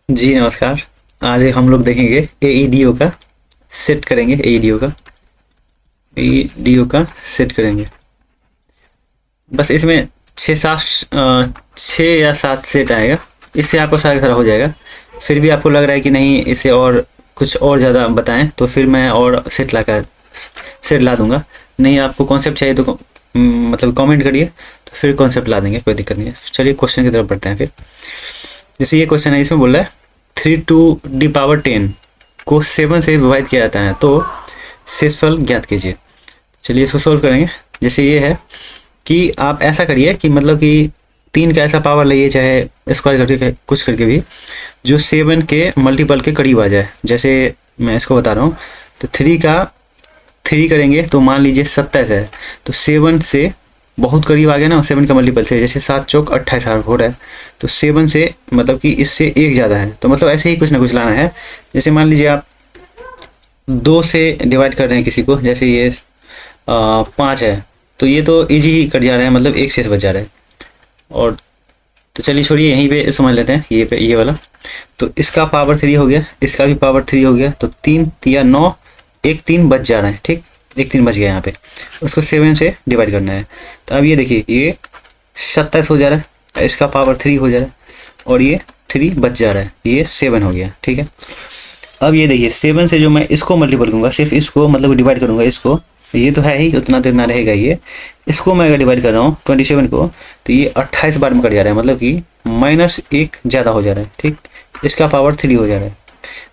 जी नमस्कार। आज हम लोग देखेंगे एईडीओ का सेट करेंगे। एईडीओ का सेट करेंगे। बस इसमें छः या सात सेट आएगा। इससे आपको सारा सारा हो जाएगा। फिर भी आपको लग रहा है कि नहीं, इसे और कुछ और ज़्यादा बताएं तो फिर मैं और सेट ला दूंगा। नहीं, आपको कॉन्सेप्ट चाहिए तो मतलब कमेंट करिए, तो फिर कॉन्सेप्ट ला देंगे, कोई दिक्कत नहीं है। चलिए क्वेश्चन की तरफ बढ़ते हैं। फिर जैसे ये क्वेश्चन है, इसमें बोल रहा है 3 to the power 10 को 7 से विभाजित किया जाता है तो शेषफल ज्ञात कीजिए। चलिए इसको सोल्व करेंगे। जैसे ये है कि आप ऐसा करिए कि मतलब कि 3 का ऐसा पावर लाइए, चाहे स्क्वायर करके कुछ करके भी, जो 7 के मल्टीपल के करीब आ जाए। जैसे मैं इसको बता रहा हूँ, तो 3 करेंगे तो मान लीजिए 27 है, तो 7 से बहुत करीब आ गया ना, 7 का मल्टीपल से। जैसे 7 चौक 28 हो रहा है, तो 7 से मतलब कि इससे एक ज़्यादा है, तो मतलब ऐसे ही कुछ ना कुछ लाना है। जैसे मान लीजिए आप 2 से डिवाइड कर रहे हैं किसी को, जैसे ये 5 है, तो ये तो इजी ही कट जा रहा है, मतलब एक से बच जा रहा है। और तो चलिए छोड़िए, यहीं पे समझ लेते हैं। ये वाला, तो इसका पावर 3 हो गया, इसका भी पावर 3 हो गया, तो 3 या 9, एक 3 बच जा रहा है। ठीक, एक 3 बच गया यहाँ पे, उसको 7 से डिवाइड करना है। तो अब ये देखिए, ये 27 हो जा रहा है, इसका पावर 3 हो जा रहा है, और ये 3 बच जा रहा है, ये 7 हो गया। ठीक है, अब ये देखिए 7 से जो मैं इसको मल्टीपल करूँगा, सिर्फ इसको मतलब डिवाइड करूँगा इसको, ये तो है ही, उतना देर ना रहेगा ये। इसको मैं अगर डिवाइड कर रहा हूँ 27 को, तो ये 28 बार में कट जा रहा है, मतलब कि -1 ज़्यादा हो जा रहा है। ठीक, इसका पावर 3 हो जा रहा है,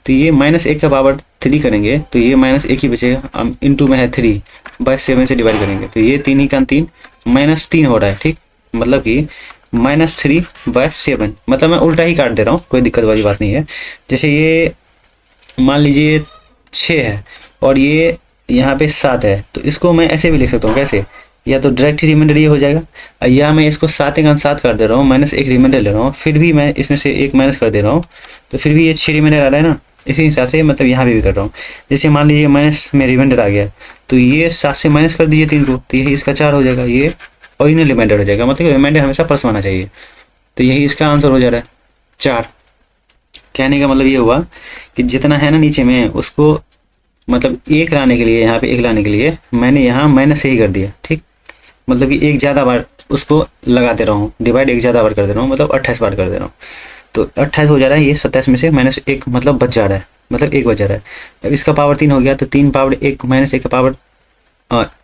तो ये -1 का पावर 3 करेंगे तो ये -1 ही बचेगा। हम इंटू में है 3/7 से डिवाइड करेंगे, तो ये 3 ही का 3 -3 हो रहा है। ठीक, मतलब कि -3/7, मतलब मैं उल्टा ही काट दे रहा हूँ, कोई दिक्कत वाली बात नहीं है। जैसे ये मान लीजिए 6 है और ये यहाँ पे 7 है, तो इसको मैं ऐसे भी लिख सकता हूँ। कैसे? या तो डायरेक्ट ही रिमाइंडर ये हो जाएगा, या मैं इसको 7 का 7 कर दे रहा हूँ, -1 रिमाइंडर ले रहा हूँ, फिर भी मैं इसमें से 1 माइनस कर दे रहा हूँ, तो फिर भी ये 6 रिमाइंडर आ रहा है ना। इसी हिसाब से मतलब यहाँ पे भी कर रहा हूँ। जैसे मान लीजिए माइनस में रिमाइंडर आ गया, तो ये 7 से माइनस कर दीजिए 3 को, तो यही इसका 4 हो जाएगा, ये ओरिजिनल रिमाइंडर हो जाएगा। मतलब रिमाइंडर हमेशा प्लस आना चाहिए, तो यही इसका आंसर हो जा रहा है 4। कहने का मतलब ये हुआ कि जितना है ना नीचे में, उसको मतलब 1 लाने के लिए, यहाँ पे 1 लाने के लिए मैंने यहाँ माइनस से ही कर दिया। ठीक, मतलब कि 1 ज़्यादा बार उसको लगा दे रहा हूँ, डिवाइड 1 ज़्यादा बार कर दे रहा हूँ, मतलब 28 बार कर दे रहा हूँ, तो 28 हो जा रहा है। ये 27 में से -1 मतलब बच जा रहा है, मतलब 1 बच जा रहा है। अब इसका पावर 3 हो गया, तो 3 पावर 1 -1 का पावर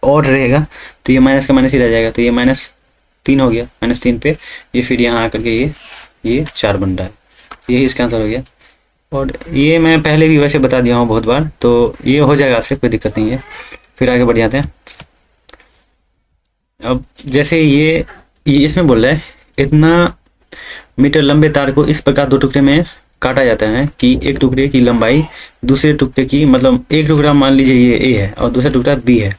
और रहेगा, तो ये माइनस का माइनस ही रह जाएगा, तो ये -3 हो गया। -3 पे ये फिर यहाँ आकर के ये 4 बन रहा है, यही इसका आंसर हो गया। और ये मैं पहले भी वैसे बता दिया हूँ बहुत बार, तो ये हो जाएगा आपसे, कोई दिक्कत नहीं है। फिर आगे बढ़ जाते हैं। अब जैसे ये इसमें बोल रहा है, इतना मीटर लंबे तार को इस प्रकार 2 टुकड़े में काटा जाता है कि एक टुकड़े की लंबाई दूसरे टुकड़े की, मतलब एक टुकड़ा मान लीजिए ये ए है और दूसरा टुकड़ा बी है,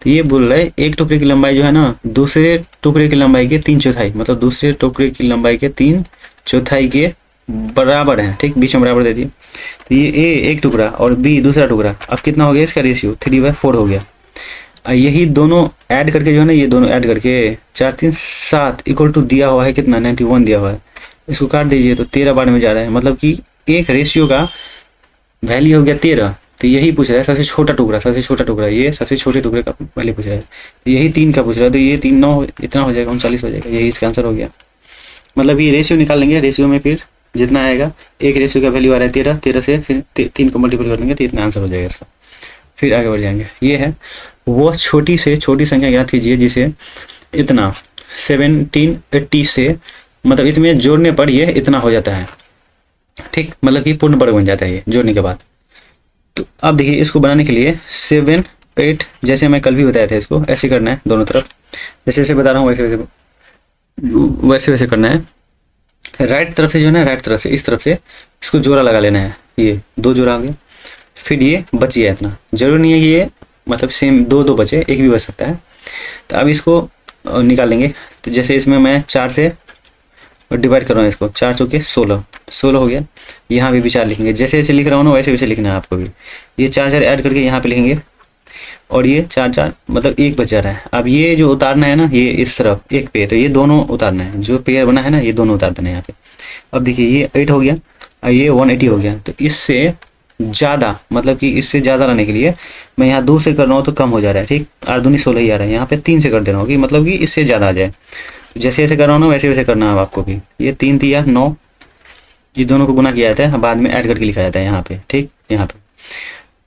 तो ये बोल रहा है एक टुकड़े की लंबाई जो है ना, दूसरे टुकड़े की लंबाई के 3/4, मतलब दूसरे टुकड़े की लंबाई के 3/4 के बराबर है। ठीक, बीच में बराबर दे दिए, तो ये ए एक टुकड़ा और बी दूसरा टुकड़ा। अब कितना हो गया इसका रेशियो? 3/4 हो गया। यही दोनों ऐड करके जो है ना, ये दोनों ऐड करके 4 3 7 इक्वल टू दिया हुआ है कितना, 91 दिया हुआ है। इसको काट दीजिए तो 13 बार में जा रहा है, मतलब कि एक रेशियो का वैल्यू हो गया 13। तो यही पूछ रहा है सबसे छोटा टुकड़ा, ये सबसे छोटे टुकड़े का वैल्यू पूछ रहा है। तो यही 3 का पूछ रहा है, तो ये 3 9 इतना हो जाएगा, 39 हो जाएगा, यही इसका आंसर हो गया। मतलब ये रेशियो निकाल लेंगे, रेशियो में फिर जितना आएगा, एक रेशियो का वैल्यू आ रहा है 13 से फिर 3 को मल्टीपल कर देंगे तो इतना आंसर हो जाएगा इसका। फिर आगे बढ़ जाएंगे। ये है वो छोटी से छोटी संख्या याद कीजिए जिसे इतना 1780 से, मतलब इसमें जोड़ने पर ये इतना हो जाता है। ठीक, मतलब कि पूर्ण वर्ग बन जाता है ये जोड़ने के बाद। तो अब देखिए, इसको बनाने के लिए 7 8, जैसे मैं कल भी बताया था, इसको ऐसे करना है दोनों तरफ, जैसे जैसे बता रहा हूँ वैसे वैसे करना है। राइट तरफ से जो है ना, राइट तरफ से इस तरफ से इसको जोड़ा लगा लेना है, ये 2 जोड़ा हो गया। फिर ये बच गया इतना, जरूरी नहीं है कि ये मतलब सेम 2 बचे, एक भी बच सकता है। तो अब इसको निकालेंगे। तो जैसे इसमें मैं 4 से डिवाइड कर रहा हूँ इसको, 4 चौके 16 हो गया। यहाँ भी 4 लिखेंगे, जैसे जैसे लिख रहा हूँ ना वैसे वैसे लिखना है आपको भी। ये 4 4 ऐड करके यहाँ पे लिखेंगे, और ये 4 4 मतलब 1 बच जा रहा है। अब ये जो उतारना है ना, ये इस तरफ 1 पे, तो ये दोनों उतारना है, जो पेयर बना है ना ये दोनों उतार देना है यहाँ पे। अब देखिए ये 8 हो गया, ये 180 हो गया। तो इससे ज़्यादा, मतलब कि इससे ज़्यादा लाने के लिए मैं यहाँ 2 से कर रहा हूँ तो कम हो जा रहा है, ठीक। 8 दूनी 16 ही आ रहा है, यहाँ पे 3 से कर दे रहा हूँ कि मतलब कि इससे ज़्यादा आ जाए। तो जैसे जैसे कर रहा हूँ ना वैसे वैसे करना है आपको भी। ये 3 3 9, ये दोनों को गुना किया जाता है, बाद में ऐड करके लिखा जाता है यहाँ पे, ठीक।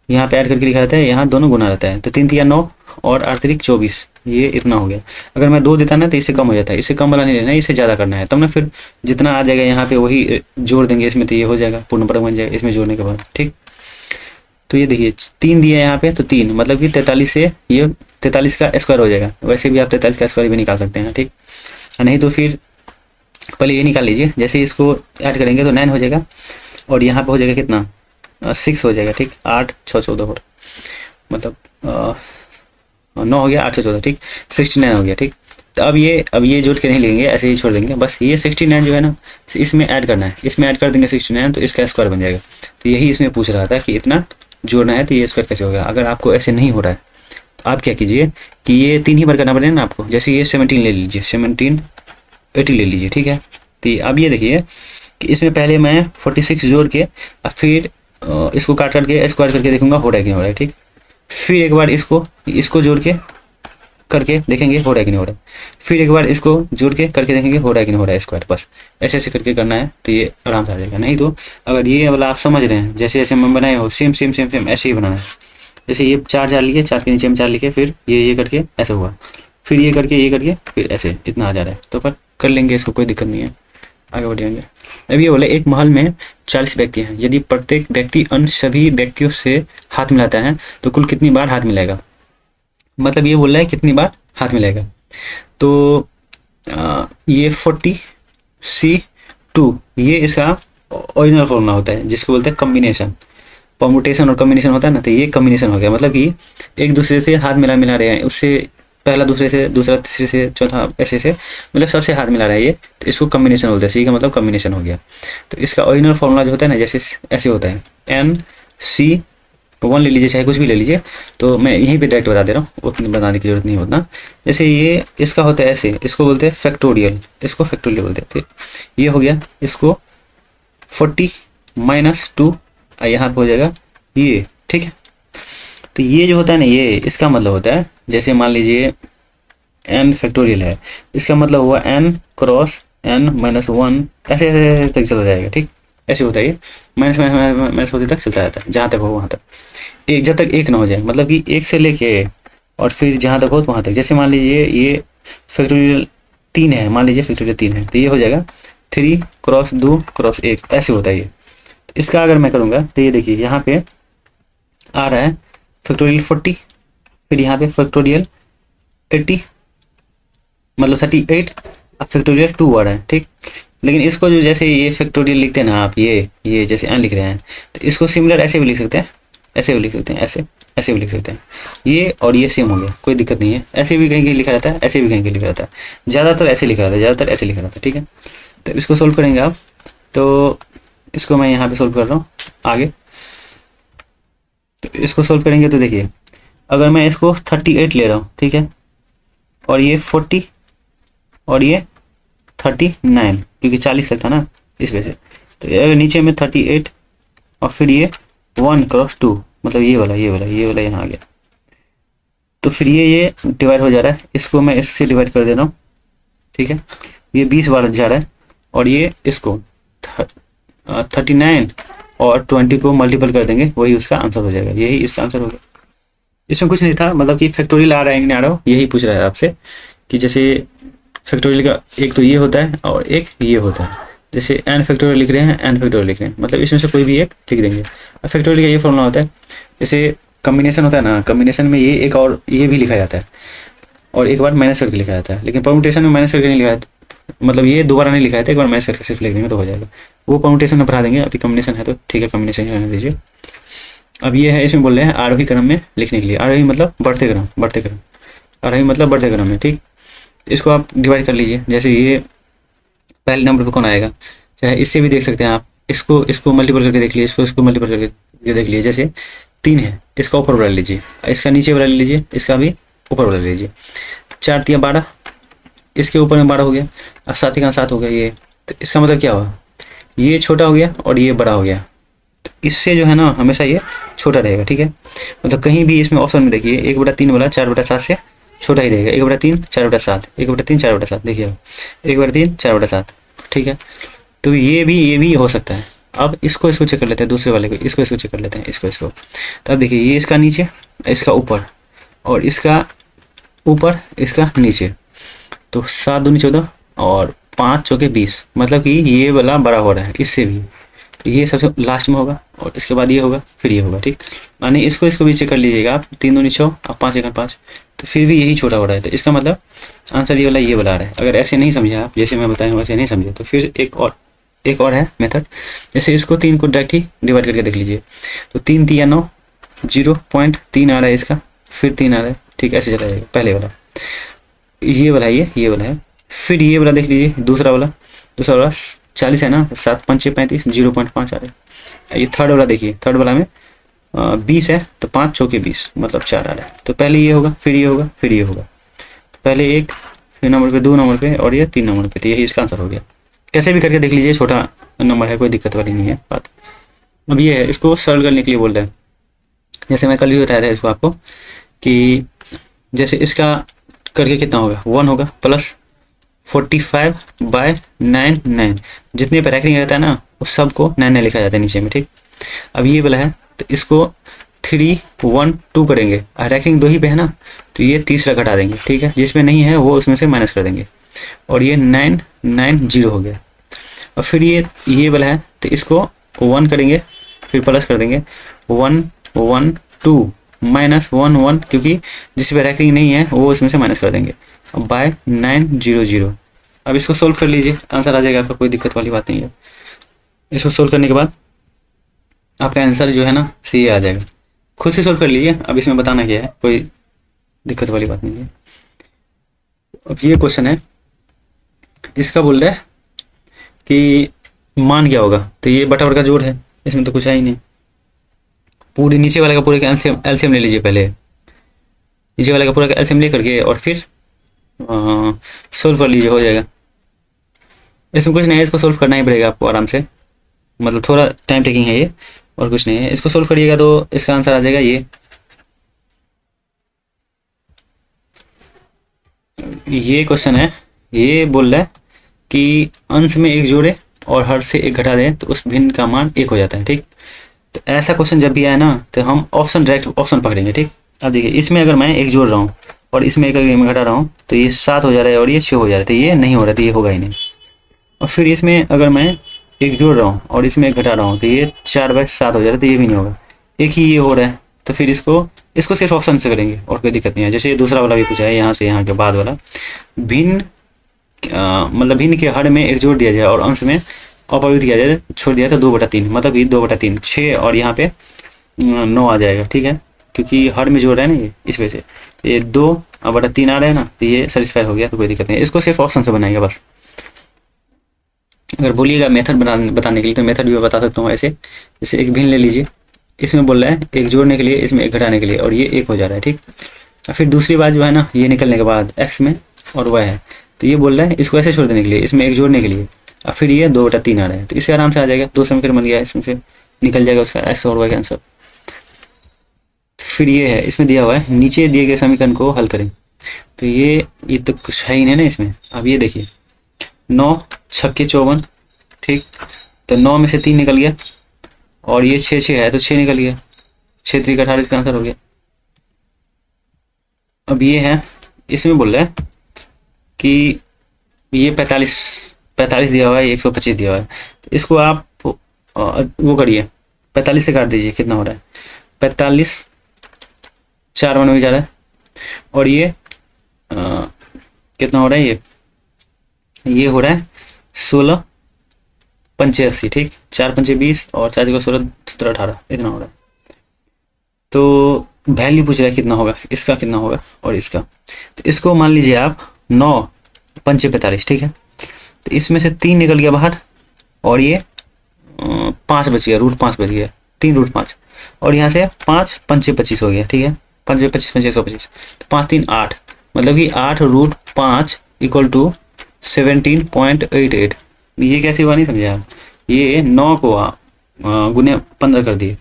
यहाँ पे ऐड करके लिखा जाता है, यहाँ दोनों गुना रहता है। तो 3 3 9 और 8 3 24, ये इतना हो गया। अगर मैं 2 देता ना तो इससे कम हो जाता है, इससे कम वाला नहीं लेना है, इससे ज़्यादा करना है। तब ना फिर जितना आ जाएगा यहाँ पे वही जोड़ देंगे इसमें, तो ये हो जाएगा पूर्ण वर्ग बन जाएगा इसमें जोड़ने के बाद, ठीक। तो ये देखिए 3 दिया है यहाँ पे, तो 3 मतलब कि 43 से ये 43 का स्क्वायर हो जाएगा। वैसे भी आप 43 का स्क्वायर भी निकाल सकते हैं, ठीक। नहीं तो फिर पहले ये निकाल लीजिए, जैसे इसको ऐड करेंगे तो 9 हो जाएगा, और यहाँ पे हो जाएगा कितना 6 हो जाएगा, ठीक। 8 6 14 और मतलब 9 हो गया, 8 से 14, ठीक। 69 हो गया, ठीक। तो अब ये जोड़ के नहीं लेंगे, ऐसे ही छोड़ देंगे। बस ये 69 जो है ना इसमें ऐड करना है, इसमें ऐड कर देंगे 69, तो इसका स्क्वायर बन जाएगा। तो यही इसमें पूछ रहा था कि इतना जोड़ना है तो ये स्क्वायर कैसे होगा। अगर आपको ऐसे नहीं हो रहा है तो आप क्या कीजिए कि ये 3 ही बार करना पड़ेगा ना आपको। जैसे ये 17 ले लीजिए, 17 80 ले लीजिए, ठीक है। तो अब ये देखिए कि इसमें पहले मैं 46 जोड़ के और फिर इसको काट करके स्क्वायर करके देखूंगा हो रहा है कि नहीं हो रहा है, ठीक। फिर एक बार इसको जोड़ के करके देखेंगे हो रहा है कि नहीं हो रहा है। फिर एक बार इसको जोड़ के करके देखेंगे हो रहा है कि नहीं हो रहा है स्क्वायर। बस ऐसे ऐसे करके करना है तो ये आराम से आ जाएगा। नहीं तो अगर ये वाला आप समझ रहे हैं जैसे जैसे मैं बनाए हो सेम सेम सेम सेम ऐसे ही बनाना है। जैसे ये 4 4 लिखे, 4 के नीचे में 4 लिखे, फिर ये करके ऐसा हुआ, फिर ये करके फिर ऐसे इतना आ जा रहा है। तो पर कर लेंगे इसको, कोई दिक्कत नहीं है, आगे बढ़ेंगे। अब ये बोले एक महल में 40 व्यक्ति हैं, यदि प्रत्येक व्यक्ति अन्य सभी व्यक्तियों से हाथ मिलाता है तो कुल कितनी बार हाथ मिलाएगा। मतलब ये बोल रहा है कितनी बार हाथ मिलाएगा। तो ये 40C2 ये इसका ओरिजिनल फॉर्मूला होता है जिसको बोलते हैं कम्बिनेशन। परमुटेशन और कम्बिनेशन होता है ना, तो ये कम्बिनेशन हो गया। मतलब कि एक दूसरे से हाथ मिला रहे हैं, उससे पहला दूसरे से, दूसरा तीसरे से, चौथा ऐसे से, मतलब सबसे हाथ मिला रहा है ये, तो इसको कम्बिनेशन बोलते हैं। सी का मतलब कम्बिनेशन हो गया। तो इसका ओरिजिनल फॉर्मूला जो होता है ना जैसे ऐसे होता है NC1 ले लीजिए, चाहे कुछ भी ले लीजिए। तो मैं यहीं पे डायरेक्ट बता दे रहा हूँ, उतनी बताने की जरूरत नहीं होता। जैसे ये इसका होता है ऐसे, इसको बोलते हैं फैक्टोरियल, इसको फैक्टोरियल बोलते हैं। फिर ये हो गया, इसको 40 - 2 यहाँ पे हो जाएगा ये, ठीक है। तो ये जो होता है ना ये इसका मतलब होता है, जैसे मान लीजिए n फैक्टोरियल है, इसका मतलब हुआ n क्रॉस n - 1 ऐसे ऐसे तक चला जाएगा, ठीक। ऐसे होता है ये माइनस माइनस माइनस होते तक चलता रहता है, जहाँ तक हो वहाँ तक, एक जब तक एक ना हो जाए। मतलब कि एक से लेके और फिर जहाँ तक हो वहाँ तक। जैसे मान लीजिए ये फैक्टोरियल 3 है, मान लीजिए फैक्टोरियल 3 है, तो ये हो जाएगा 3 क्रॉस 2 क्रॉस 1 ऐसे होता है ये। तो इसका अगर मैं करूँगा तो ये देखिए यहाँ पे आ रहा है फैक्टोरियल 40, फिर यहाँ पे फैक्टोरियल 80 मतलब 38 अब फैक्टोरियल 2 आ रहा है, ठीक। लेकिन इसको जो जैसे ये फैक्टोरियल लिखते हैं ना आप, ये जैसे n लिख रहे हैं, तो इसको सिमिलर ऐसे भी लिख सकते हैं, ऐसे भी लिख सकते हैं, ऐसे ऐसे भी लिख सकते हैं। ये और ये सेम हो गया, कोई दिक्कत नहीं है। ऐसे भी कहीं कहीं लिखा रहता है, ऐसे भी कहीं कहीं लिखा रहता है, ज़्यादातर ऐसे लिखा रहता है, ज़्यादातर ऐसे लिखा रहता है, ठीक है। तो इसको सोल्व करेंगे आप, तो इसको मैं यहाँ पे सोल्व कर रहा हूँ आगे। तो इसको सोल्व करेंगे तो देखिए अगर मैं इसको 38 ले रहा हूँ, ठीक है, और ये 40 और ये 39 क्योंकि 40 तक था ना इस वजह से। तो अगर नीचे में 38 और फिर ये 1 क्रॉस 2 मतलब ये वाला यहाँ आ गया। तो फिर ये डिवाइड हो जा रहा है, इसको मैं इससे डिवाइड कर दे रहा हूँ, ठीक है। ये 20 बार जा रहा है और ये इसको 39 और 20 को मल्टीपल कर देंगे, वही उसका आंसर हो जाएगा। यही इसका आंसर होगा। इसमें कुछ नहीं था, मतलब कि फैक्टोरियल आ रहा है कि नहीं आ रहा हो यही पूछ रहा है आपसे कि जैसे फैक्टोरियल का एक तो ये होता है और एक ये होता है। जैसे n फैक्टोरियल लिख रहे हैं, n फैक्टोरियल लिख रहे हैं, मतलब इसमें से कोई भी एक लिख देंगे। अब फैक्टोरियल का ये फॉर्मूला होता है, जैसे कम्बिनेशन होता है ना, कम्बिनेशन में ये एक और ये भी लिखा जाता है और एक बार माइनस करके लिखा जाता है। लेकिन परमुटेशन में माइनस करके नहीं लिखा जाता, मतलब ये दोबारा नहीं लिखा जाता, एक बार माइनस करके सिर्फ लिख देंगे तो हो जाएगा। वो परमुटेशन में पढ़ा देंगे, अभी कम्बिनेशन है तो ठीक है, कम्बिनेशन रहने दीजिए। अब ये है, इसमें बोल रहे हैं आरोही क्रम में लिखने के लिए। आरोही मतलब बढ़ते क्रम, आरोही मतलब बढ़ते क्रम में, ठीक। इसको आप डिवाइड कर लीजिए। जैसे ये पहले नंबर पे कौन आएगा, चाहे इससे भी देख सकते हैं आप, इसको मल्टीपल करके देख लीजिए, इसको मल्टीपल करके देख लीजिए। जैसे 3 है, इसका ऊपर वाला लीजिए, इसका नीचे वाला लीजिए, इसका भी ऊपर वाला लीजिए। 4 × 12 इसके ऊपर में 12 हो गया और 7 का 7 हो गया ये। तो इसका मतलब क्या हुआ, ये छोटा हो गया और ये बड़ा हो गया, तो इससे जो है ना हमेशा ये छोटा रहेगा, ठीक है। मतलब कहीं भी इसमें ऑप्शन में देखिए 1/3 वाला 4/7 से छोटा ही रहेगा, 1/3 4/7, 1/3 4/7, देखिए 1/3 4/7, ठीक है। तो ये भी हो सकता है। अब इसको चेक कर लेते हैं, दूसरे वाले को इसको चेक कर लेते हैं, इसको। तो अब देखिए ये इसका नीचे, इसका ऊपर, और इसका ऊपर, इसका नीचे, तो 7 दूनी 14 और 5 चौके 20, मतलब कि ये वाला बड़ा हो रहा है इससे भी, तो ये सबसे लास्ट में होगा और इसके बाद ये होगा, फिर ये होगा, ठीक। माने इसको भी चेक कर लीजिएगा आप, 3 दूनी 6 और 5 1 5, तो फिर भी यही छोटा हो रहा है, तो इसका मतलब आंसर ये वाला आ रहा है। अगर ऐसे नहीं समझे आप, जैसे मैं बताया हूँ वैसे नहीं समझे, तो फिर एक और है मेथड। जैसे इसको 3 को डायरेक्ट ही डिवाइड करके देख लीजिए, तो 3 3 9, 0.3 आ रहा है इसका, फिर 3 आ रहा है, ठीक, ऐसे चला जाएगा। पहले वाला ये वाला है, ये वाला है, फिर ये वाला देख लीजिए, दूसरा वाला 40 है ना, 7 5 6 35, 0.5 आ रहा है। ये थर्ड वाला देखिए, थर्ड वाला में 20 है, तो 5 चौके 20, मतलब 4 आ रहा है। तो पहले ये होगा, फिर ये होगा, फिर ये होगा, पहले 1, फिर नंबर पे 2 नंबर पे, और ये 3 नंबर पे, तो यही इसका आंसर हो गया। कैसे भी करके देख लीजिए, छोटा नंबर है, कोई दिक्कत वाली नहीं है बात। अब ये है, इसको सरल करने के लिए बोल रहे हैं। जैसे मैं कल भी बताया था इसको आपको कि जैसे इसका करके कितना होगा, 1 होगा प्लस 45/9, जितने पे रैंकिंग रहता है ना उस सब को 9 लिखा जाता है नीचे में, ठीक। अब ये वाला है, तो इसको 3 1 2 करेंगे, रैंकिंग 2 ही पे है ना, तो ये तीसरा घटा देंगे, ठीक है। जिसमें नहीं है वो उसमें से माइनस कर देंगे, और ये 9 9 0 हो गया। और फिर ये वाला है, तो इसको 1 करेंगे, फिर प्लस कर देंगे 1 1 2 माइनस 1 1, क्योंकि जिस पे रैंकिंग नहीं है वो इसमें से माइनस कर देंगे, बाय 9 0 0। अब इसको सोल्व कर लीजिए, आंसर आ जाएगा आपका, कोई दिक्कत वाली बात नहीं है। इसको सोल्व करने के बाद आपका आंसर जो है ना सही आ जाएगा, खुद से सोल्व कर लीजिए। अब इसमें बताना क्या है, कोई दिक्कत वाली बात नहीं है। अब ये क्वेश्चन है, इसका बोल रहा है कि मान क्या होगा, तो ये बटा का जोड़ है, इसमें तो कुछ है ही नहीं। पूरे नीचे वाले का पूरे का एलसीएम ले लीजिए, पहले नीचे वाले का पूरा का एलसीएम ले करके और फिर सोल्व कर लीजिए, हो जाएगा। इसमें कुछ नहीं है, इसको सोल्व करना ही पड़ेगा आपको आराम से, मतलब थोड़ा टाइम टेकिंग है ये, और कुछ नहीं है। इसको सोल्व करिएगा तो इसका आंसर आ जाएगा ये क्वेश्चन है। ये बोल रहा है कि अंश में 1 जोड़े और हर से 1 घटा दें तो उस भिन्न का मान 1 हो जाता है, ठीक। तो ऐसा क्वेश्चन जब भी आए ना, तो हम डायरेक्ट ऑप्शन पकड़ेंगे, ठीक। अब देखिए इसमें अगर मैं 1 जोड़ रहा हूँ और इसमें 1 मैं घटा रहा हूँ, तो ये 7 हो जा रहा है और ये 6 हो जा रहा है, तो ये नहीं हो रहा, तो ये होगा ही नहीं। और फिर इसमें अगर मैं 1 जोड़ रहा हूँ और इसमें 1 घटा रहा हूँ, तो ये 4/7 हो जा रहा है, तो ये भी नहीं होगा, एक ही ये हो रहा है। तो फिर इसको सिर्फ ऑप्शन से करेंगे और कोई दिक्कत नहीं है। जैसे दूसरा वाला भी पूछा है, यहाँ से यहाँ के बाद वाला, भिन्न मतलब भिन्न के हर में 1 जोड़ दिया जाए और अंश में अपवर्ग किया जाए, छोड़ दिया तो 2/3, मतलब ये 2/3 6, और यहाँ पे 9 आ जाएगा, ठीक है, क्योंकि हर में जोड़ रहा है ना ये, इस वजह से। तो ये 2/3 आ रहा है ना, तो ये सेटिस्फाई हो गया, तो कोई दिक्कत नहीं है। इसको सिर्फ ऑप्शन से बनाएगा बस। अगर बोलिएगा मेथड बताने के लिए, तो मेथड भी बता सकता हूँ ऐसे। जैसे एक भिन्न ले लीजिए, इसमें बोल रहा है 1 जोड़ने के लिए, इसमें 1 घटाने के लिए, और ये 1 हो जा रहा है, ठीक। और फिर दूसरी बात जो है ना, ये निकलने के बाद x में और y है, तो ये बोल रहा है इसको ऐसे छोड़ देने के लिए, इसमें 1 जोड़ने के लिए, और फिर ये 2/3 आ रहा है, तो इससे आराम से आ जाएगा, 2 समीकरण बन गया, इसमें से निकल जाएगा उसका x और y का आंसर। फिर ये है, इसमें दिया हुआ है नीचे दिए गए समीकरण को हल करें, तो ये तो कुछ है ही नहीं ना इसमें। अब ये देखिए 9 छक्के 54, ठीक, तो 9 में से 3 निकल गया, और ये 6 6 है तो 6 निकल गया, 6 3 18 का आंसर हो गया। अब ये है, इसमें बोल रहा है कि ये 45 दिया हुआ है, 125 दिया हुआ है, तो इसको आप वो करिए, 45 से काट दीजिए, कितना हो रहा है 45, 4 में जा रहा है, और ये कितना हो रहा है, ये हो रहा है 16 85, ठीक, 4 5 20 और 4 16 17 18, इतना हो रहा है। तो वैल्यू पूछ रहा है कितना होगा, इसका कितना होगा और इसका, तो इसको मान लीजिए आप 9 5 45, ठीक है, तो इसमें से 3 निकल गया बाहर, और ये 5 बच गया, √5 बच गया, 3√5, और यहाँ से 5 5 25 हो गया, ठीक है, 5 25 5 125, तो 5 3 8, मतलब कि 8√5 = 17.88। ये कैसी हुआ नहीं समझे आप, ये 9 को गुने 15 कर दिए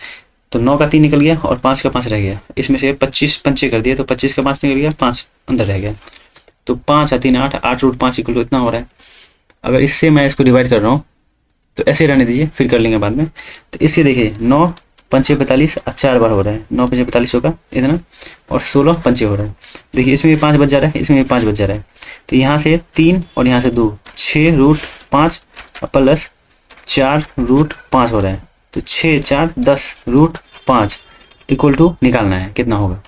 तो 9 का 3 निकल गया और 5 का 5 रह गया। इसमें से 25 पंचे कर दिए तो 25 का 5 निकल गया, 5 अंदर रह गया। तो 5 और 3 8, 8√5 इक्वल टू इतना हो रहा है। अगर इससे मैं इसको डिवाइड कर रहा हूँ तो ऐसे रहने दीजिए, फिर कर लेंगे बाद में। तो इसके देखिए 9 पंचे 45 और 4 बार हो रहा है, 9 पंचे 45 होगा इतना, और 16 पंचे हो रहा है। देखिए इसमें भी 5 बच जा रहा है, इसमें भी 5 बच जा रहा है। तो यहाँ से 3 और यहाँ से 2, 6√5 प्लस 4√5 हो रहा है। तो 6 4 10√5 इक्वल टू निकालना है, कितना होगा।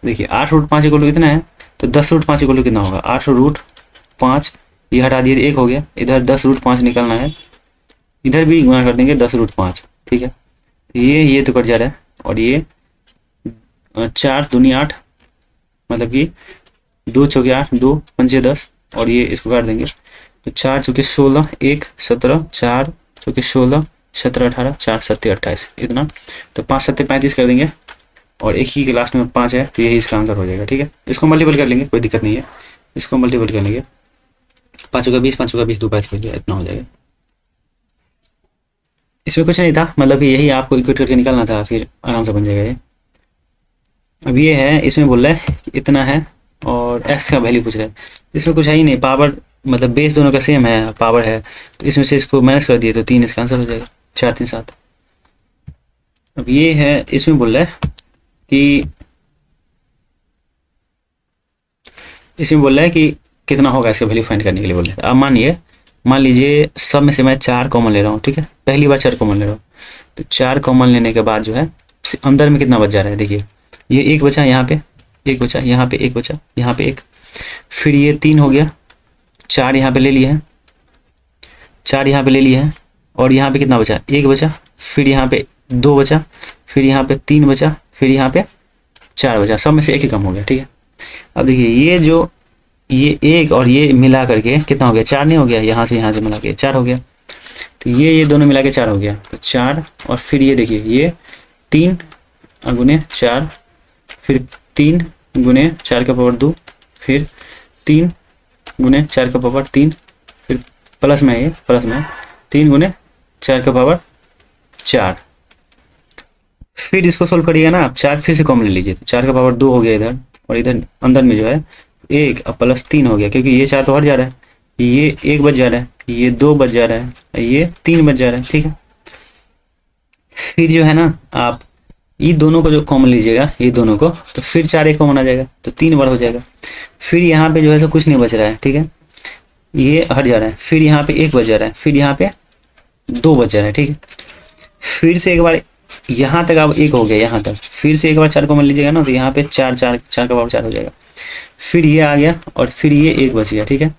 देखिए 8√5 इक्वल टू कितना है, तो 10√5 इक्वल टू कितना होगा, 8√5, ये हटा दिए 1 हो गया, इधर 10√5 निकालना है, इधर भी गुणा कर देंगे 10√5, ठीक है। तो ये तो कट जा रहा है, और ये 4 दूनी 8, मतलब कि 2 चौके 8, 2 पंचे 10, और ये इसको काट देंगे तो 4 चौके 16, 1 17, 4 चौके 16, 17 18, 4 7 28 इतना। तो 5 7 35 कर देंगे, और एक ही के लास्ट में 5 है, तो यही इसका आंसर हो जाएगा, ठीक है। इसको मल्टीपल कर लेंगे, कोई दिक्कत नहीं है, इसको मल्टीपल कर लेंगे। 5 का 20, 5 का 20, 2 5 कर दिया, इतना हो जाएगा। इसमें कुछ नहीं था, मतलब कि यही आपको इक्वेट करके निकालना था, फिर आराम से बन जाएगा ये। अब ये है, इसमें बोल रहा है कि इतना है और x का वैल्यू पूछ रहा है। इसमें कुछ है ही नहीं, पावर मतलब बेस दोनों का सेम है, पावर है, तो इसमें से इसको माइनस कर दिए तो 3 इसका आंसर हो जाएगा, 4 3 7। अब ये है, इसमें बोल रहा है कि कितना होगा, इसका वैल्यू फाइंड करने के लिए बोल रहे हैं। अब मान लीजिए सब में से मैं 4 कॉमन ले रहा हूँ, ठीक है, पहली बार 4 कॉमन ले रहा हूँ। तो 4 कॉमन लेने के बाद जो है अंदर में कितना बच जा रहा है, देखिए ये 1 बचा, यहाँ पे 1 बचा, यहाँ पे 1 बचा, यहाँ पे 1, फिर ये 3 हो गया, 4 यहाँ पे ले लिया है, 4 यहाँ पे ले लिया है, और यहाँ पे कितना बचा, 1 बचा, फिर यहाँ पे 2 बचा, फिर यहाँ पे 3 बचा, फिर यहाँ पे 4 बचा, सब में से 1 ही कम हो गया, ठीक है। अब देखिए ये 1 और ये मिला करके कितना हो गया, 4 नहीं हो गया, यहाँ से मिला के 4 हो गया। तो ये दोनों मिला के 4 हो गया, तो 4, और फिर ये देखिए ये 3 गुने 4, फिर 3 गुने 4 का पावर 2, फिर 3 गुने 4 का पावर 3, फिर प्लस में 3 गुने 4 का पावर 4। फिर इसको सोल्व करिएगा ना आप, 4 फिर से कॉमन ले लीजिए, तो 4 का पावर 2 हो गया इधर, और इधर अंदर में जो है 1 और प्लस 3 हो गया, क्योंकि ये 4 तो हट जा रहा है, ये 1 बच जा रहा है, ये 2 बच जा रहा है, ये 3 बच जा रहा है, ठीक है। फिर जो है ना आप ये दोनों को जो कॉमन लीजिएगा, ये दोनों को, तो फिर 4 एक कॉमन आ जाएगा, तो 3 बार हो जाएगा। फिर यहाँ पे जो है सो कुछ नहीं बच रहा है, ठीक है, ये हट जा रहा है, फिर यहाँ पे 1 बच जा रहा है, फिर यहाँ पे 2 बच जा रहा है, ठीक है। फिर से एक बार यहाँ तक अब 1 हो गया, यहाँ तक फिर से एक बार 4 कॉमन लीजिएगा ना, तो यहाँ पे 4 4 4 का पावर 4 हो जाएगा। फिर ये आ गया, और फिर ये 1 बच गया, ठीक है।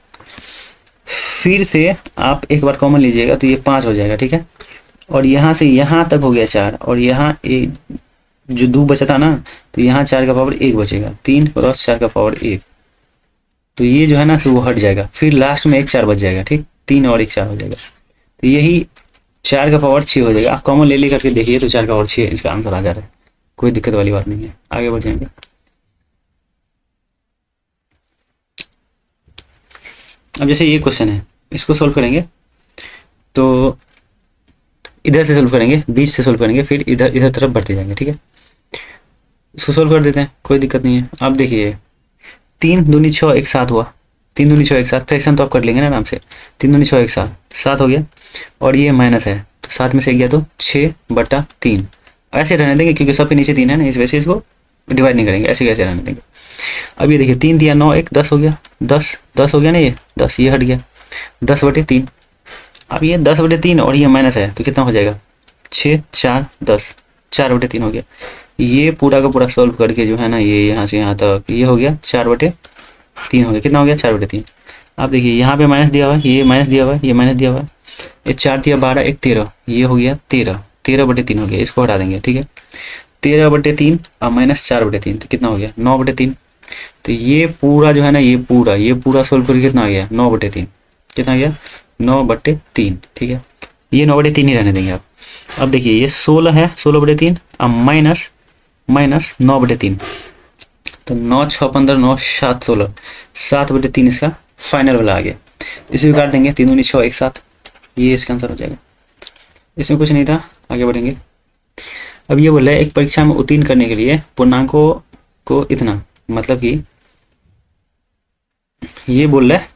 फिर से आप एक बार कॉमन लीजिएगा तो ये 5 हो जाएगा, ठीक है। और यहाँ से यहाँ तक हो गया 4, और यहाँ जो 2 बचा था ना, तो यहाँ 4 का पावर 1 बचेगा, 3 क्रॉस 4 का पावर 1, तो ये जो है ना वो हट जाएगा। फिर लास्ट में 1 4 बच जाएगा, ठीक, 3 और 1 4 हो जाएगा, तो यही 4 का पावर 6 हो जाएगा। आप कॉमन ले करके देखिए तो 4 का पावर 6 इसका आंसर आ जा रहा है, कोई दिक्कत वाली बात नहीं है। आगे बढ़ जाएंगे। अब जैसे ये क्वेश्चन है, इसको सोल्व करेंगे तो इधर से सोल्व करेंगे, बीच से सोल्व करेंगे, फिर इधर तरफ बढ़ते जाएंगे, ठीक है। इसको सोल्व कर देते हैं, कोई दिक्कत नहीं है। आप देखिए 3 दूनी 6 एक साथ हुआ, 3 दूनी 6 एक साथ, फ्रैक्शन तो आप कर लेंगे ना आराम से, 3 दूनी 6 एक साथ 7 हो गया, और ये माइनस है तो 7 में से गया तो 6/3, ऐसे रहने देंगे क्योंकि सबके नीचे 3 है ना, इस वजह से इसको डिवाइड नहीं करेंगे, ऐसे कैसे रहने देंगे। अब ये देखिए 3 दिया 9 1 10 हो गया, 10 हो गया ना, ये 10 ये हट गया, 10/3। अब ये 10/3 और ये माइनस है तो कितना हो जाएगा, 6 4 10, 4/3 हो गया। ये पूरा का पूरा सॉल्व करके जो है ना, ये यहाँ से यहाँ तक ये हो गया 4/3 हो गया, कितना हो गया 4/3। आप देखिए यहाँ पे माइनस दिया हुआ है, ये माइनस दिया हुआ है, ये माइनस दिया हुआ है, ये 4 दिया 12 1 13, ये हो गया 13/3 हो गया, इसको हटा देंगे, ठीक है। 13/3 और माइनस 4/3 तो कितना हो गया 9/3। तो ये पूरा जो है ना, ये पूरा सोल्व करके कितना आ गया 9/3, कितना आ गया 9/3, ठीक है। ये 9/3 ही रहने देंगे आप। अब देखिए ये 16 है, 16/3 और माइनस 9/3, तो 9 6 15 9 7 16, 7/3 इसका फाइनल वाला आ गया। इसे भी काट देंगे, 3 दूनी 6 एक साथ, ये इसका आंसर हो जाएगा। इसमें कुछ नहीं था, आगे बढ़ेंगे। अब ये बोल रहा है एक परीक्षा में उत्तीर्ण करने के लिए पूर्णांकों को इतना, मतलब कि ये बोल रहा है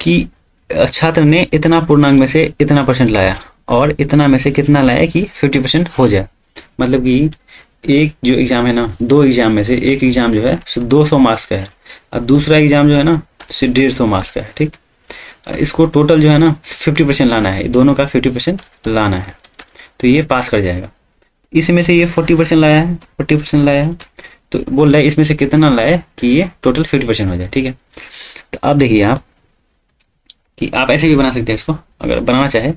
कि छात्र ने इतना पूर्णांक में से इतना परसेंट लाया और इतना में से कितना लाया कि 50% हो जाए। मतलब कि एक जो एग्ज़ाम है ना, दो एग्ज़ाम में से एक एग्ज़ाम जो है सो 200 मार्क्स का है और दूसरा एग्ज़ाम जो है ना सिर्फ 150 मार्क्स का है। ठीक, इसको टोटल जो है ना 50% लाना है, दोनों का 50% लाना है, तो ये पास कर जाएगा। इसमें से ये 40% लाया है, 40% लाया है, तो बोल रहा है इसमें से कितना लाया कि ये टोटल 50% हो जाए। ठीक है, तो अब देखिए आप कि आप ऐसे भी बना सकते हैं इसको, अगर बनाना चाहे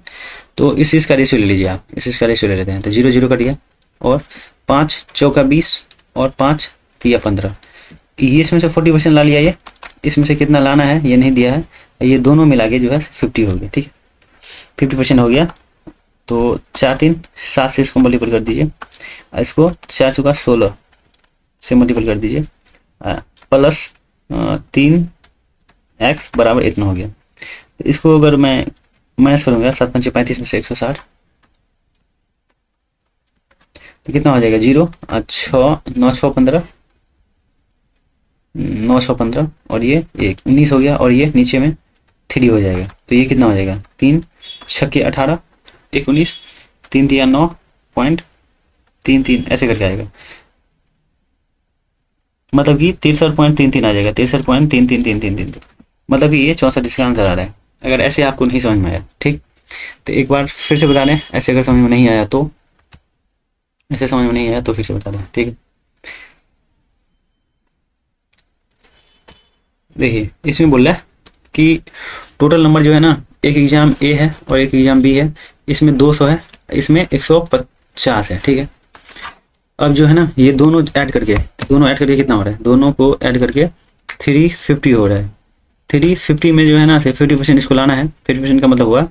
तो इस चीज़ का रेशियो ले लीजिए आप, इस चीज़ का रेशियो ले लेते हैं। तो 0 0 कट गया और 5 चौका 20 और 5 तिया 15, ये इसमें से 40% ला लिया। ये इसमें से कितना लाना है ये नहीं दिया है, ये दोनों मिला के जो है 50 हो गया। ठीक है, 50% हो गया। तो 4 3 7 से इसको मल्टीपल कर दीजिए, इसको 4 चौका 16 से मल्टीपल कर दीजिए, प्लस 3x बराबर इतना हो गया। तो इसको अगर मैं माइनस करूँगा 7 5 35 में से 160, तो कितना हो जाएगा 0 6 9 6 15 9 6 15 और ये 1 19 हो गया और ये नीचे में 3 हो जाएगा। तो ये कितना हो जाएगा 3 6 18 1 19 3 3 9 पॉइंट 3 3 ऐसे करके आएगा, मतलब कि 63.33 आ जाएगा, 63.3333, मतलब कि ये 64 इसका आंसर आ रहा है। अगर ऐसे आपको नहीं समझ में आया, ठीक, तो एक बार फिर से बता दें, ऐसे अगर समझ में नहीं आया तो, ऐसे समझ में नहीं आया तो फिर से बता दें। ठीक है, देखिए इसमें बोल रहा है कि टोटल नंबर जो है ना, एक एग्ज़ाम ए है और एक एग्ज़ाम बी है, इसमें 200 है, इसमें 150 है। ठीक है, अब जो है ना ये दोनों ऐड करके कितना हो रहा है, दोनों को ऐड करके 350 हो रहा है। 350 में जो है ना 50% इसको लाना है। 50% का मतलब हुआ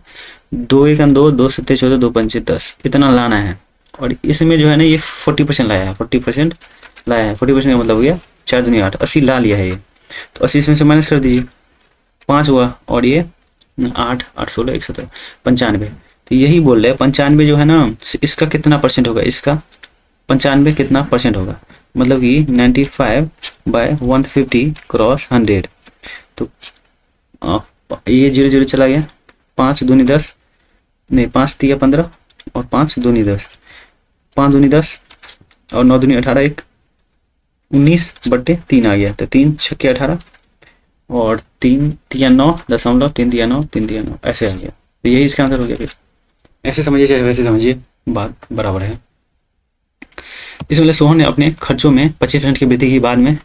2 1 2 2 7 14 2 5 10, इतना लाना है। और इसमें जो है ना ये 40% लाया है, 40% लाया है। 40% का मतलब हो गया 4 दूनी 8, 80 ला लिया है ये। तो 80 इसमें से माइनस कर दीजिए, 5 हुआ और ये 8 8 16 117 95। तो यही बोल रहे हैं 95 जो है ना इसका कितना परसेंट होगा, इसका 95 कितना परसेंट होगा, मतलब कि 95/150 क्रॉस 100। तो ये 0 0 चला गया, 5 दूनी 10 नहीं 5 तिया 15 और 5 दूनी 10, 5 दूनी 10 और 9 दूनी 18, 1 19/3 आ गया। तो 3 6 18 और 3 तिया 9 दशमलव 3 तिया 9 3 तिया 9 ऐसे आ गया। तो यही इसका आंसर हो गया। फिर ऐसे समझिए चाहे वैसे समझिए, बात बराबर है। इसमें सोहन ने अपने खर्चों में 25% की वृद्धि की, बाद में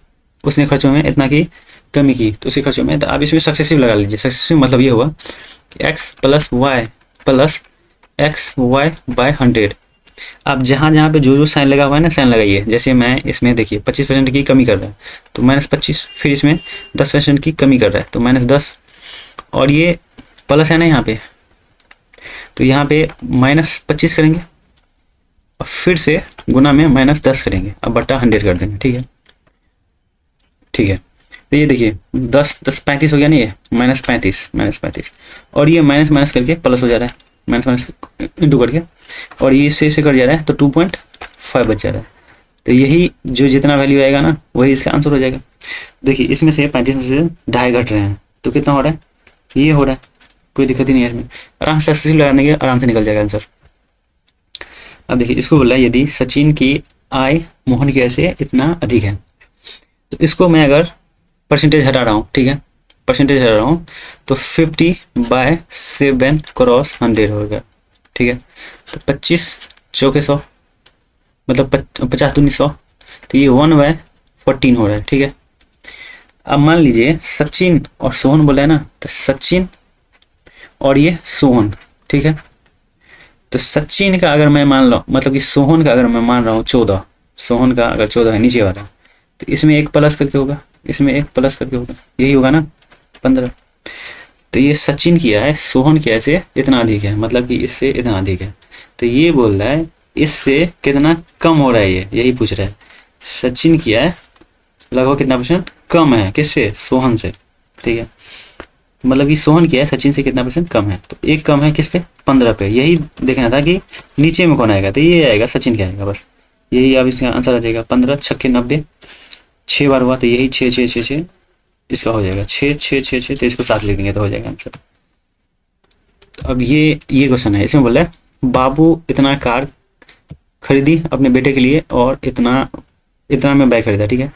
उसने खर्चों में इतना की कमी की, तो उसके खर्चों में, तो आप इसमें सक्सेसिव लगा लीजिए। सक्सेसिव मतलब ये हुआ x plus x y by 100। आप जहाँ जहाँ पे जो जो साइन लगा हुआ है ना, साइन लगाइए। जैसे मैं इसमें देखिए 25% की कमी कर रहा है तो -25, फिर इसमें 10% की कमी कर रहा है तो -10, और ये प्लस है ना यहाँ पे, तो यहाँ पे -25 करेंगे और फिर से गुना में -10 करेंगे, अब बट्टा 100 कर देंगे। ठीक है, ठीक है, तो ये देखिए 10 10 35 हो गया, नहीं ये -35 और ये माइनस करके प्लस हो जा रहा है, माइनस इंटू करके, और ये से कट जा रहा है तो 2.5 बच जा रहा है। तो यही जो जितना वैल्यू आएगा ना वही इसका आंसर हो जाएगा। देखिए इसमें से 35 में से 2.5 घट रहे हैं तो कितना हो रहा है, ये हो रहा है, कोई दिक्कत ही नहीं है इसमें, आराम से सक्सेसफुल लगा देंगे, आराम से निकल जाएगा आंसर। अब देखिए इसको बोला है यदि सचिन की आय मोहन की आय से इतना अधिक है, तो इसको मैं अगर परसेंटेज हटा रहा हूँ, ठीक है, परसेंटेज हटा रहा हूँ तो 50/7 क्रॉस 100 होगा। ठीक है, तो 25 चौके 100 मतलब 50 दूनी 100, तो ये 1/14 हो रहा है। ठीक है, अब मान लीजिए सचिन और सोहन बोला है ना, तो सचिन और ये सोहन, ठीक है, तो सचिन का अगर मैं मान लो, मतलब कि सोहन का अगर मैं मान रहा हूँ 14, सोहन का अगर 14 है नीचे वाला, तो इसमें एक प्लस करके होगा, इसमें एक प्लस करके होगा, यही होगा ना 15। तो ये सचिन किया है सोहन किया से इतना अधिक है, मतलब कि इससे इतना अधिक है। तो ये बोल रहा है इससे कितना कम हो रहा है, ये यही पूछ रहा है। सचिन किया है लगभग कितना % कम है, किससे, सोहन से। ठीक है, तो मतलब कि सोहन क्या है, सचिन से कितना % कम है, तो एक कम है किस पे, 15 पे। यही देखना था कि नीचे में कौन आएगा, तो ये आएगा सचिन क्या आएगा, बस यही अब इसका आंसर आ जाएगा। 15 छक्के 90, 6 बार हुआ तो यही 6 6 6 6 इसका हो जाएगा 6 6 6 6, तो इसको 7 लिख देंगे तो हो जाएगा आंसर। तो अब ये क्वेश्चन है, इसमें बोल रहा है बाबू इतना कार खरीदी अपने बेटे के लिए और इतना इतना में बाइक खरीदा, ठीक है,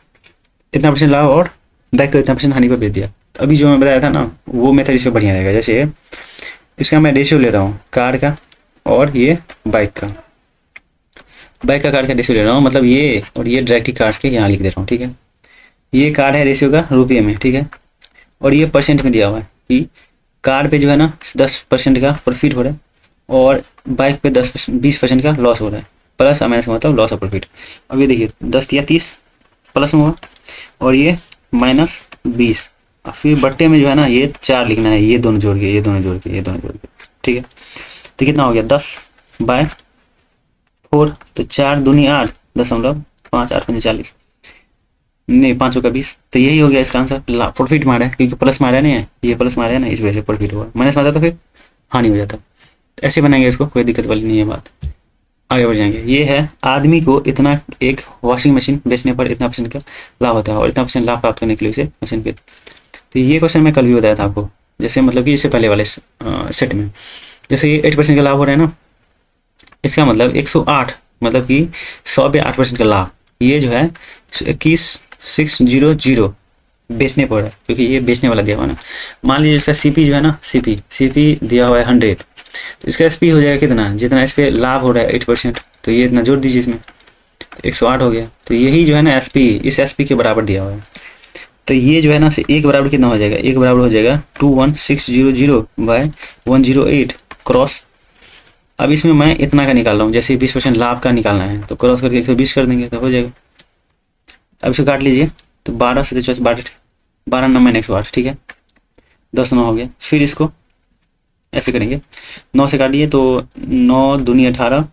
इतना % लाभ और बाइक को इतना % हानि पर बेच दिया। तो अभी जो मैं बताया था ना वो मेथड इसमें बढ़िया रहेगा। जैसे इसका मैं रेशियो ले रहा हूँ कार का और ये बाइक का कार का रेशियो ले रहा हूँ, मतलब ये और ये डायरेक्टली काट के यहाँ लिख दे रहा हूँ, ठीक है। ये कार है रेशियो का रुपये में, ठीक है, और ये % में दिया हुआ है कि कार पे जो है ना 10% का प्रॉफिट हो रहा है और बाइक पे 20% का लॉस हो रहा है, प्लस माइनस का मतलब लॉस और प्रॉफिट। अब ये देखिए 10 या 30 प्लस में हुआ और ये -20, और फिर बट्टे में जो है ना ये 4 लिखना है, ये दोनों जोड़ के ये दोनों जोड़ के ये दोनों जोड़ के, ठीक है। तो कितना हो गया 10/4, तो 4 दूनी 8 .5 8 5 40 नहीं 5 का 20, तो यही हो गया इसका आंसर। प्रॉफिट मारा है क्योंकि प्लस मारा नहीं है, ये प्लस मारा है ना, इस वजह से प्रॉफिट हुआ, माइनस मारा तो फिर हानि हो जाता। तो ऐसे बनाएंगे इसको, कोई दिक्कत वाली नहीं है बात। आगे बढ़ जाएंगे। ये है आदमी को इतना एक वॉशिंग मशीन बेचने पर इतना % का लाभ होता है और इतना % लाभ प्राप्त करने के लिए उसे मशीन पे। तो ये क्वेश्चन मैं कल भी बताया था आपको, जैसे मतलब कि इससे पहले वाले सेट में, जैसे ये 8% का लाभ हो रहा है ना, इसका मतलब 108 मतलब कि 100 पे 8% का लाभ, ये जो है 21,600 बेचने पर है, क्योंकि ये बेचने वाला दिया हुआ ना। मान लीजिए इसका सीपी जो है ना, सीपी दिया हुआ है 100, तो इसका एसपी हो जाएगा कितना, जितना इस पर लाभ हो रहा है 8%, तो ये इतना जोड़ दीजिए इसमें, तो 108 हो गया। तो यही जो है ना एसपी, इस एसपी के बराबर दिया हुआ है। तो ये जो है ना एक बराबर कितना हो जाएगा, एक बराबर हो जाएगा 21,600/108 क्रॉस। अब इसमें मैं इतना का निकाल रहा हूँ, जैसे 20% लाभ का निकालना है तो क्रॉस करके 120 कर देंगे तो हो जाएगा। अब इसको काट लीजिए, तो 12 से 24 12 9 - 108, ठीक है, 10 9 हो गया। फिर इसको ऐसे करेंगे, 9 से काटिए तो 9 दूनी 18,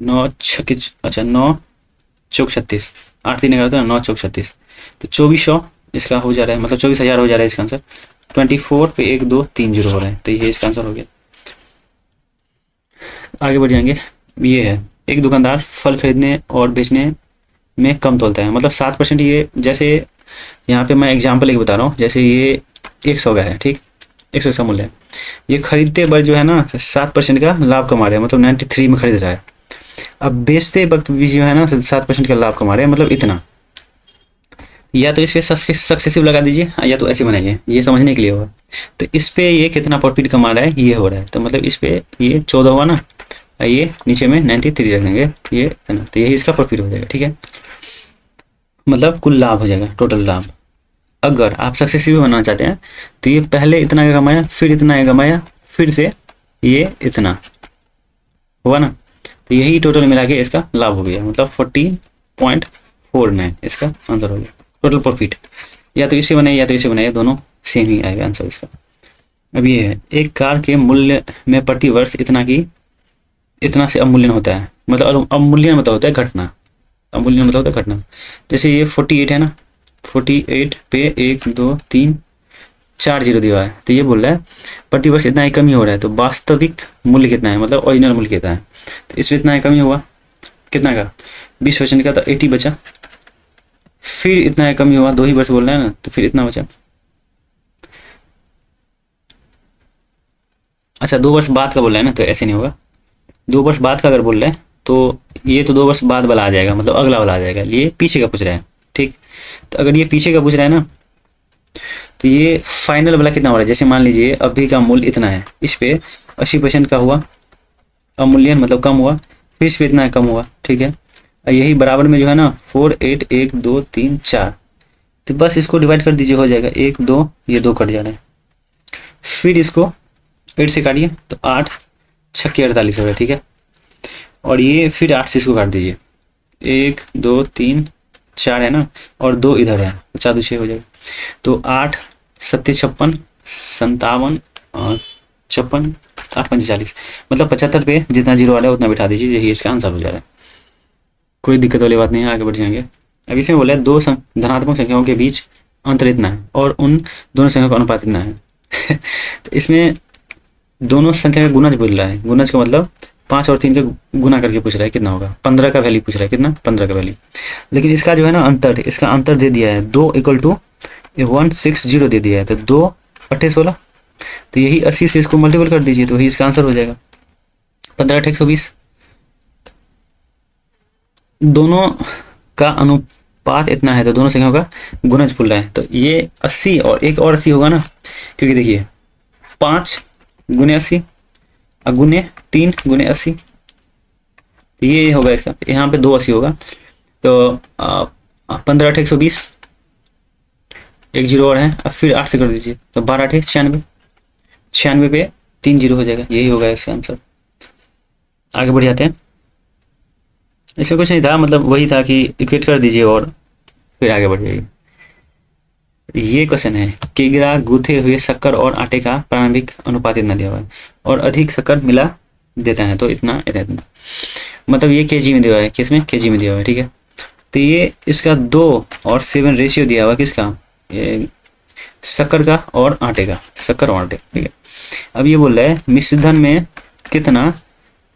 9 छक्के अच्छा 9 चौक 36, 8 3 11 9 चौक 36, तो 2400 इसका हो जा रहा है, मतलब 24,000 हो जा रहा है इसका आंसर। 24 पे 1 2 3 0 हो रहा है, तो ये इसका आंसर हो गया। आगे बढ़ जाएंगे। ये है एक दुकानदार फल खरीदने और बेचने में कम तोलता है, मतलब 7%। ये जैसे यहाँ पे मैं एग्जाम्पल एक बता रहा हूँ, जैसे ये 100 का है, ठीक, 100 का मूल्य है, ये खरीदते वक्त जो है ना 7% का लाभ कमा रहे हैं, मतलब 93 में खरीद रहा है। अब बेचते वक्त भी जो है ना 7% का लाभ कमा रहे हैं, मतलब इतना। या तो इस पर सक्सेसिव लगा दीजिए या तो ऐसे बनाइए, ये समझने के लिए होगा। तो इस पे ये कितना प्रॉफिट कमा रहा है ये हो रहा है, तो मतलब इस पे ये 14 हुआ ना, ये नीचे में 93 रख देंगे, ये इतना, तो यही इसका प्रॉफिट हो जाएगा, ठीक है, मतलब कुल लाभ हो जाएगा, टोटल लाभ। अगर आप सक्सेसिव बनाना चाहते हैं तो ये पहले इतना का कमाया, फिर इतना का कमाया, फिर से ये इतना हुआ ना, तो यही टोटल मिला के इसका लाभ हो गया, मतलब 14.49 इसका आंसर हो गया टोटल प्रॉफिट। या तो इसे बनाइए या तो इसे बनाइए, दोनों सेम ही आएगा आंसर इसका। अब ये है एक कार के मूल्य में प्रति वर्ष इतना से अवमूल्यन होता है, मतलब अवमूल्यन मतलब होता है घटना, अवमूल्यन मतलब होता है घटना। जैसे ये 48 है ना, 48 पे 1 2 3 4 0 दिया है, तो ये बोल रहा है प्रति वर्ष इतना ही कमी हो रहा है, तो वास्तविक मूल्य कितना है, मतलब ओरिजिनल मूल्य कितना है, तो इसमें इतना ही कमी हुआ, कितना का 20% का, तो 80 बचा। फिर इतना ही कमी हुआ, 2 ही वर्ष बोल रहा है ना, तो फिर इतना बचा। अच्छा 2 वर्ष बाद का बोल रहा है ना, तो ऐसे नहीं होगा। 2 वर्ष बाद का अगर बोल रहे हैं तो ये तो 2 वर्ष बाद वाला आ जाएगा, मतलब अगला वाला आ जाएगा। ये पीछे का पूछ रहा है, ठीक, तो अगर ये पीछे का पूछ रहा है ना, तो ये फाइनल वाला कितना हो रहा है, जैसे मान लीजिए अभी का मूल्य इतना है, इस पे 80% का हुआ अवमूल्यन, मतलब कम हुआ, फिर इस पे इतना कम हुआ, ठीक है। यही बराबर में जो है ना 4 8 1 2 3 4, तो बस इसको डिवाइड कर दीजिए, हो जाएगा 1 2, ये 2 कट जा रहा है। फिर इसको 8 से काटिए तो 8 छक्के 48 हो गया, ठीक है। और ये फिर 8 से इसको काट दीजिए, 1 2 3 4 है ना, और 2 इधर है, 4 2 6 हो जाएगा। तो 8 7 56 57 और 56 8 5 40, मतलब 75 पे जितना जीरो आ रहा है उतना बिठा दीजिए, यही इसका आंसर हो जा रहा है। कोई दिक्कत वाली बात नहीं है, आगे बढ़ जाएंगे। अब इसमें बोला है 2 धनात्मक संख्याओं के बीच अंतर इतना है और उन दोनों संख्या का अनुपात इतना है। तो इसमें दोनों संख्या का गुणज बोल रहा है। गुणज का मतलब 5 और 3 का गुना करके पूछ रहा है कितना होगा। 15 का वैल्यू पूछ रहा है, कितना 15 का वैल्यू। लेकिन इसका जो है ना अंतर, इसका अंतर दे दिया है 2 = 160 दे दिया है। तो 2 8 16, तो यही 80 से इसको मल्टीपल कर दीजिए तो वही इसका आंसर हो जाएगा 15 8 120। दोनों का अनुपात इतना है तो दोनों संख्याओं का गुणज बोल रहा है। तो ये 80 और एक और 80 होगा ना, क्योंकि देखिए 5 × 80 गुने 3 × 80, तो ये होगा इसका। तो यहाँ पे 2 80 होगा। तो 15 8 120, एक जीरो और है, अब फिर 8 से कर दीजिए तो 12 8 96, 96 पे 3 जीरो हो जाएगा। यही होगा इसका आंसर। आगे बढ़ जाते हैं। इसमें कुछ नहीं था, मतलब वही था कि इक्वेट कर दीजिए और फिर आगे बढ़ जाइए। ये क्वेश्चन है, किग्रा गूथे हुए शक्कर और आटे का प्रारंभिक अनुपात इतना दिया हुआ है और अधिक शक्कर मिला देता है तो इतना इतना इतना, मतलब ये केजी में दिया हुआ है। किसमें? केजी में दिया हुआ है, ठीक है। तो ये इसका 2 और 7 रेशियो दिया हुआ है। किसका? ये शक्कर का और आटे का, शक्कर और आटे, ठीक है। अब ये बोल रहा है मिश्रण में कितना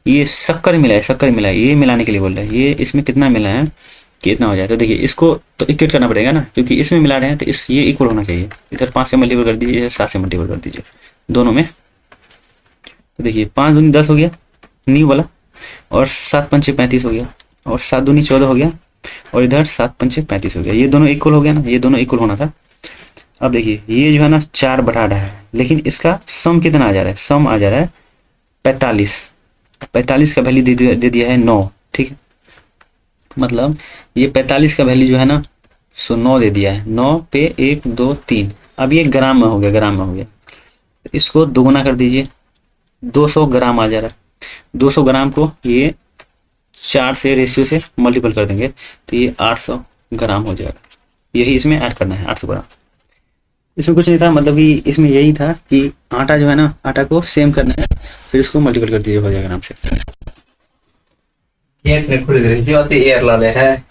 ये शक्कर मिला है, शक्कर मिला है, ये मिलाने के लिए बोल रहा है। ये इसमें कितना मिला है कि इतना हो जाए। तो देखिए इसको तो इक्वेट करना पड़ेगा ना, क्योंकि इसमें मिला रहे हैं तो इस ये इक्वल होना चाहिए। इधर 5 से मल्टीपल कर दीजिए, इधर 7 से मल्टीपल कर दीजिए दोनों में। तो देखिए 5 दूनी 10 हो गया न्यू वाला, और 7 पंचे 35 हो गया, और 7 दूनी 14 हो गया, और इधर 7 पंचे 35 हो गया। ये दोनों इक्वल हो गया ना, ये दोनों इक्वल होना था। अब देखिए ये जो है ना 4 बढ़ा रहा है, लेकिन इसका सम कितना आ जा रहा है? सम आ जा रहा है 45। 45 का वैल्यू दे दिया है 9, ठीक है। मतलब ये 45 का वैल्यू जो है ना सो 9 दे दिया है। 9 पे 1 2 3, अब ये ग्राम में हो गया, ग्राम में हो गया। इसको दोगुना कर दीजिए, 200 ग्राम आ जा रहा है। 200 ग्राम को ये 4 से रेशियो से मल्टीपल कर देंगे तो ये 800 ग्राम हो जाएगा। यही इसमें ऐड करना है, 800 ग्राम। इसमें कुछ नहीं था, मतलब कि इसमें यही था कि आटा जो है ना, आटा को सेम करना है, फिर इसको मल्टीपल कर दीजिए हो जाएगा आराम से। एक ने खुद रही थी और एयर ला ले है।